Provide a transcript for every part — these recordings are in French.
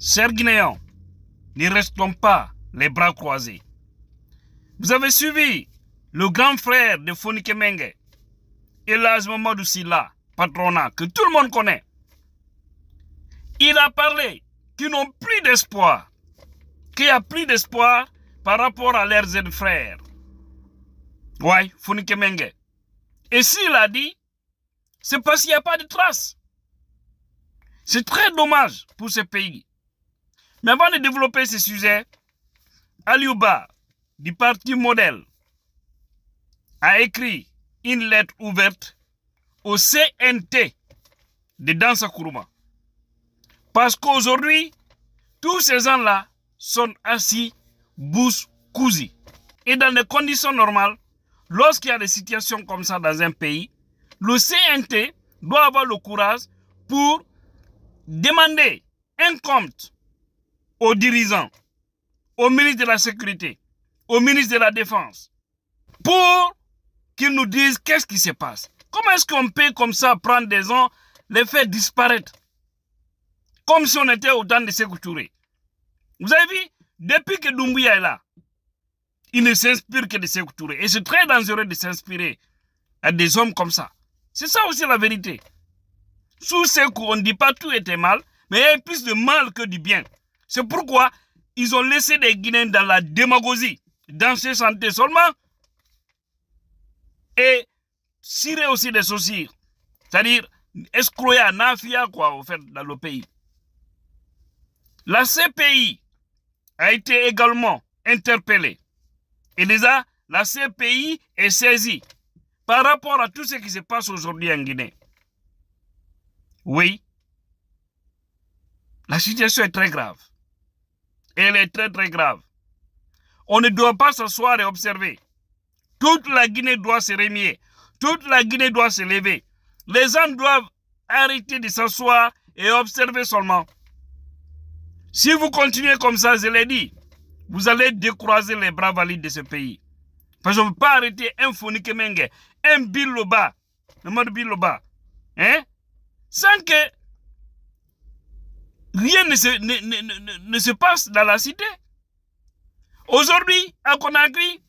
Chers Guinéens, ne restons pas les bras croisés. Vous avez suivi le grand frère de Fonike Mengue, Elhadji Mamadou Sylla, patronat, que tout le monde connaît. Il a parlé qu'ils n'ont plus d'espoir, qu'il n'y a plus d'espoir par rapport à leurs jeunes frères. Ouais, Fonike Mengue. Et s'il a dit, c'est parce qu'il n'y a pas de traces. C'est très dommage pour ce pays. Mais avant de développer ce sujet, Aliou Ba, du parti Modèle, a écrit une lettre ouverte au CNT de Dansa Kourouma. Parce qu'aujourd'hui, tous ces gens-là sont assis bouche cousue. Et dans des conditions normales, lorsqu'il y a des situations comme ça dans un pays, le CNT doit avoir le courage pour demander un compte aux dirigeants, au ministre de la Sécurité, au ministre de la Défense, pour qu'ils nous disent qu'est-ce qui se passe. Comment est-ce qu'on peut comme ça prendre des gens, les faire disparaître, comme si on était au temps de Sékou Touré. Vous avez vu, depuis que Doumbouya est là, il ne s'inspire que de Sékou Touré. Et c'est très dangereux de s'inspirer à des hommes comme ça. C'est ça aussi la vérité. Sous Sékou, on ne dit pas tout était mal, mais il y a plus de mal que du bien. C'est pourquoi ils ont laissé des Guinéens dans la démagogie, dans ce santé seulement, et cirer aussi des saucires. C'est-à-dire, escroyer à Nafia, quoi, au fait, dans le pays. La CPI a été également interpellée. Et déjà, la CPI est saisie par rapport à tout ce qui se passe aujourd'hui en Guinée. Oui, la situation est très grave. Elle est très très grave. On ne doit pas s'asseoir et observer. Toute la Guinée doit se remuer. Toute la Guinée doit se lever. Les gens doivent arrêter de s'asseoir et observer seulement. Si vous continuez comme ça, je l'ai dit, vous allez décroiser les bras valides de ce pays. Parce qu'on ne peut pas arrêter un Fonike Mengue, un Biloba, le mode Biloba, hein, sans que rien ne se passe dans la cité. Aujourd'hui, à Conakry,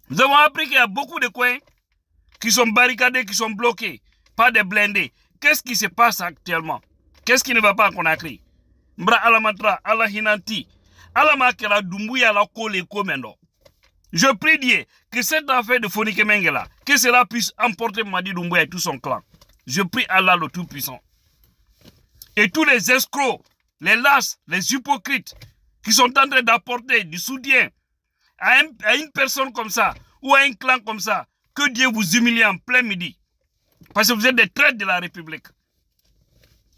nous avons appris qu'il y a beaucoup de coins qui sont barricadés, qui sont bloqués, pas des blindés. Qu'est-ce qui se passe actuellement? Qu'est-ce qui ne va pas à Conakry? Mbra Alamatra, Alahinanti, Alamakera Doumbouya la Kole Komendo. Je prie Dieu que cette affaire de Fonike Mengue là, que cela puisse emporter Madi Doumbouya et tout son clan. Je prie Allah le Tout-Puissant. Et tous les escrocs, les lâches, les hypocrites qui sont en train d'apporter du soutien à une personne comme ça ou à un clan comme ça, que Dieu vous humilie en plein midi. Parce que vous êtes des traîtres de la République.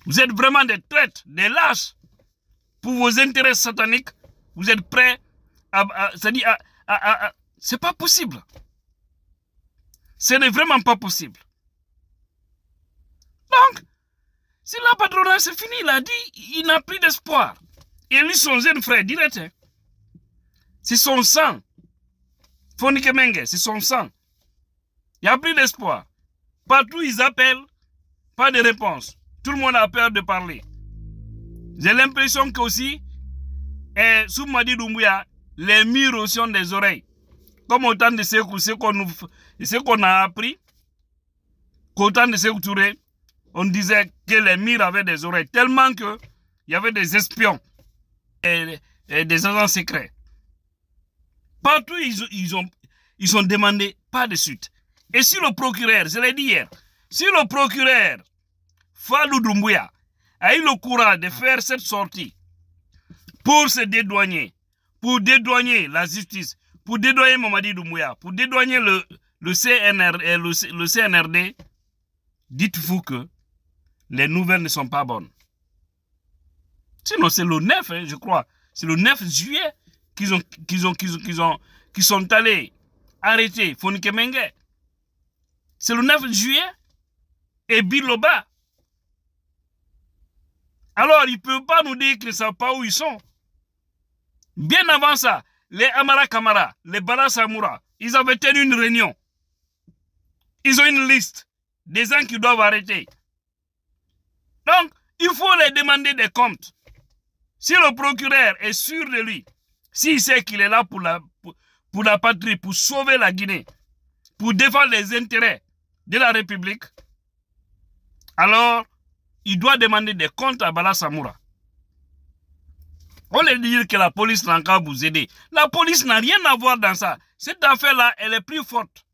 Vous êtes vraiment des traîtres, des lâches. Pour vos intérêts sataniques, vous êtes prêts c'est pas possible. Ce n'est vraiment pas possible. Donc, si la patronat c'est fini, il a dit, il n'a plus d'espoir. Et lui, son jeune frère, direct, hein, c'est son sang. Fonike Mengue, c'est son sang. Il n'y a plus d'espoir. Partout, ils appellent, pas de réponse. Tout le monde a peur de parler. J'ai l'impression qu'aussi, sous Madi Doumbouya, les murs aussi ont des oreilles. Comme autant de ce qu'on a appris, qu'autant de Sékou Touré, on disait que les murs avaient des oreilles, tellement qu'il y avait des espions et des agents secrets. Partout, ils ont demandé pas de suite. Et si le procureur, je l'ai dit hier, si le procureur Fallou Doumbouya a eu le courage de faire cette sortie pour se dédouaner, pour dédouaner la justice, pour dédouaner Mamadi Doumbouya, pour dédouaner le CNRD, dites-vous que les nouvelles ne sont pas bonnes. Sinon, c'est le 9, hein, je crois. C'est le 9 juillet qu'ils sont allés arrêter Fonike Mengue. C'est le 9 juillet. Et Biloba. Alors, ils ne peuvent pas nous dire qu'ils ne savent pas où ils sont. Bien avant ça, les Amara Kamara, les Bala Samoura, ils avaient tenu une réunion. Ils ont une liste des gens qui doivent arrêter. Donc, il faut les demander des comptes. Si le procureur est sûr de lui, s'il sait qu'il est là pour la patrie, pour sauver la Guinée, pour défendre les intérêts de la République, alors il doit demander des comptes à Bala Samoura. On lui dit que la police n'a qu'à vous aider. La police n'a rien à voir dans ça. Cette affaire-là, elle est plus forte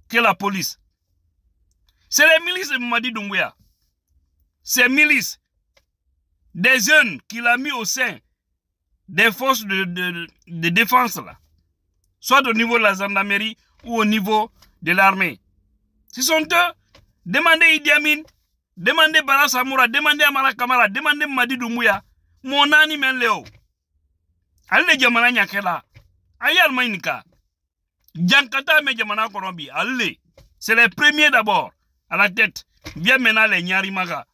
que la police. C'est les milices de Mamadi Doumbouya. Ces milices, des jeunes qu'il a mis au sein des forces de défense, là, soit au niveau de la gendarmerie ou au niveau de l'armée. Ce sont eux. Demandez Idi Amin, demandez Bala Samoura, demandez Amara Kamara, demandez Mamadi Doumbouya. Mon ami Menleo. Allez, Jamana Nyakela. Ayal Mainika. Djankata me Jamana Korobi. Allez. C'est les premiers d'abord. À la tête. Viens maintenant les Nyarimaga.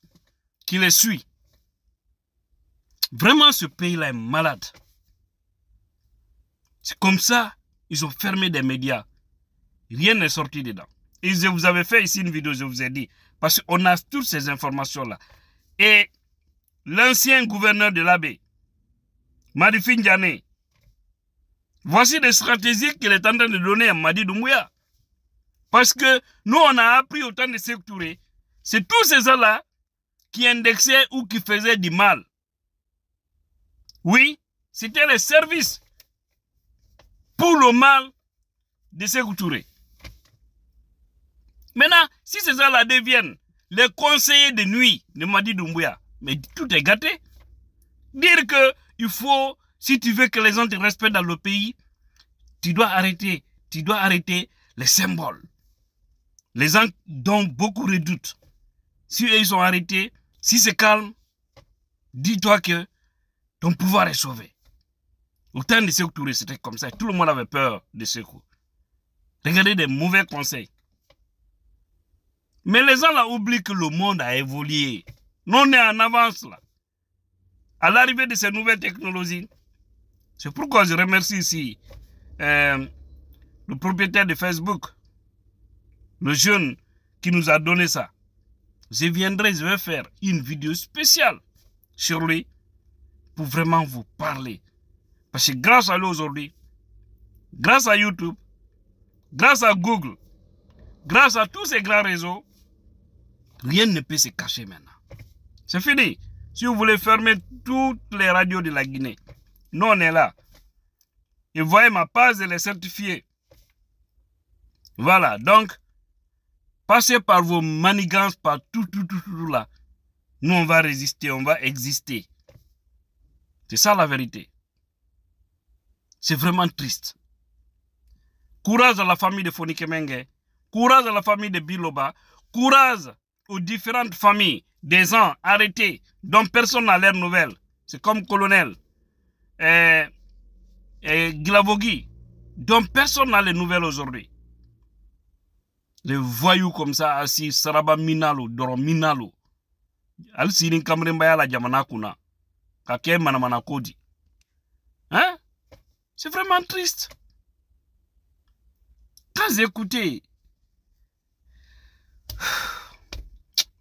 Qui les suit. Vraiment, ce pays-là est malade. C'est comme ça, ils ont fermé des médias. Rien n'est sorti dedans. Et je vous avais fait ici une vidéo, je vous ai dit. Parce qu'on a toutes ces informations-là. Et l'ancien gouverneur de l'Abbé, Marifi Ndiané, voici des stratégies qu'il est en train de donner à Mamadi Doumbouya. Parce que nous, on a appris autant de Sékou Touré. C'est tous ces gens-là qui indexaient ou qui faisaient du mal. Oui, c'était les services pour le mal de Sékou Touré. Maintenant, si ces gens-là deviennent les conseillers de nuit de Mamadi Doumbouya, mais tout est gâté. Dire que il faut, si tu veux que les gens te respectent dans le pays, tu dois arrêter les symboles. Les gens dont beaucoup redoutent. Si ils sont arrêtés, si c'est calme, dis-toi que ton pouvoir est sauvé. Au temps de Sékou Touré, c'était comme ça. Tout le monde avait peur de Sékou. Regardez des mauvais conseils. Mais les gens là oublient que le monde a évolué. Nous, on est en avance là. À l'arrivée de ces nouvelles technologies, c'est pourquoi je remercie ici le propriétaire de Facebook, le jeune qui nous a donné ça. Je vais faire une vidéo spéciale sur lui pour vraiment vous parler. Parce que grâce à lui aujourd'hui, grâce à YouTube, grâce à Google, grâce à tous ces grands réseaux, rien ne peut se cacher maintenant. C'est fini. Si vous voulez fermer toutes les radios de la Guinée, nous on est là. Et vous voyez ma page, elle est certifiée. Voilà, donc, passez par vos manigances, par tout là. Nous on va résister, on va exister. C'est ça la vérité. C'est vraiment triste. Courage à la famille de Fonike Mengue. Courage à la famille de Biloba. Courage aux différentes familles des gens arrêtés dont personne n'a l'air nouvelle. C'est comme colonel Glavogui, dont personne n'a les nouvelles aujourd'hui. Les voyous comme ça, assis, Saraba Minalo, Doro Minalo. Al Sirin Kamrembaya la Jamanakuna. Kake Manamana Kodi. Hein? C'est vraiment triste. Quand j'ai écouté.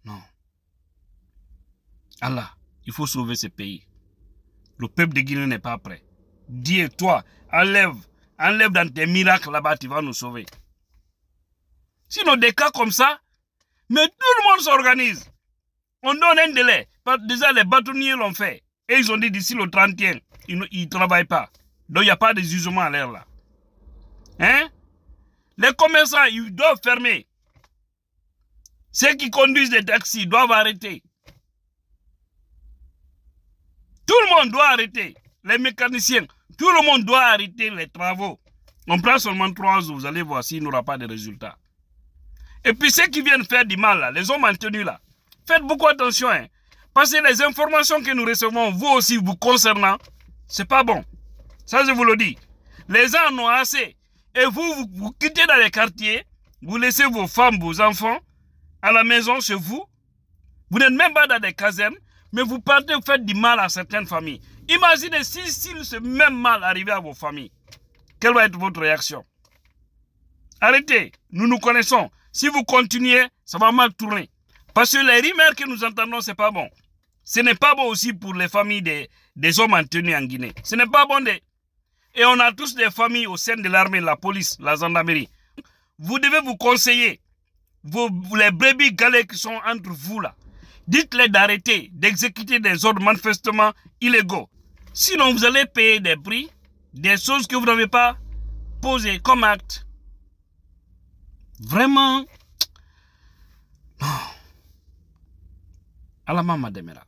Non. Allah, il faut sauver ce pays. Le peuple de Guinée n'est pas prêt. Dis toi, enlève dans tes miracles là-bas, tu vas nous sauver. Sinon, des cas comme ça, mais tout le monde s'organise. On donne un délai. Déjà, les bâtonniers l'ont fait. Et ils ont dit d'ici le 31, ils ne travaillent pas. Donc, il n'y a pas de jugement à l'air là. Hein? Les commerçants, ils doivent fermer. Ceux qui conduisent les taxis doivent arrêter. Tout le monde doit arrêter. Les mécaniciens, tout le monde doit arrêter les travaux. On prend seulement 3 jours, vous allez voir s'il n'y aura pas de résultats. Et puis ceux qui viennent faire du mal, là, les hommes maintenus là, faites beaucoup attention. Hein, parce que les informations que nous recevons, vous aussi, vous concernant, c'est pas bon. Ça, je vous le dis. Les gens en ont assez. Et vous quittez dans les quartiers, vous laissez vos femmes, vos enfants à la maison chez vous. Vous n'êtes même pas dans des casernes, mais vous partez, vous faites du mal à certaines familles. Imaginez si ce même mal arrivait à vos familles. Quelle va être votre réaction? Arrêtez, nous nous connaissons. Si vous continuez, ça va mal tourner. Parce que les rumeurs que nous entendons, c'est pas bon. Ce n'est pas bon aussi pour les familles des hommes en tenue en Guinée. Ce n'est pas bon. Et on a tous des familles au sein de l'armée, la police, la gendarmerie. Vous devez vous conseiller. Les brebis galets qui sont entre vous là. Dites-les d'arrêter d'exécuter des ordres manifestement illégaux. Sinon, vous allez payer des prix, des choses que vous n'avez pas posées comme acte. Vraiment. À la maman Demera.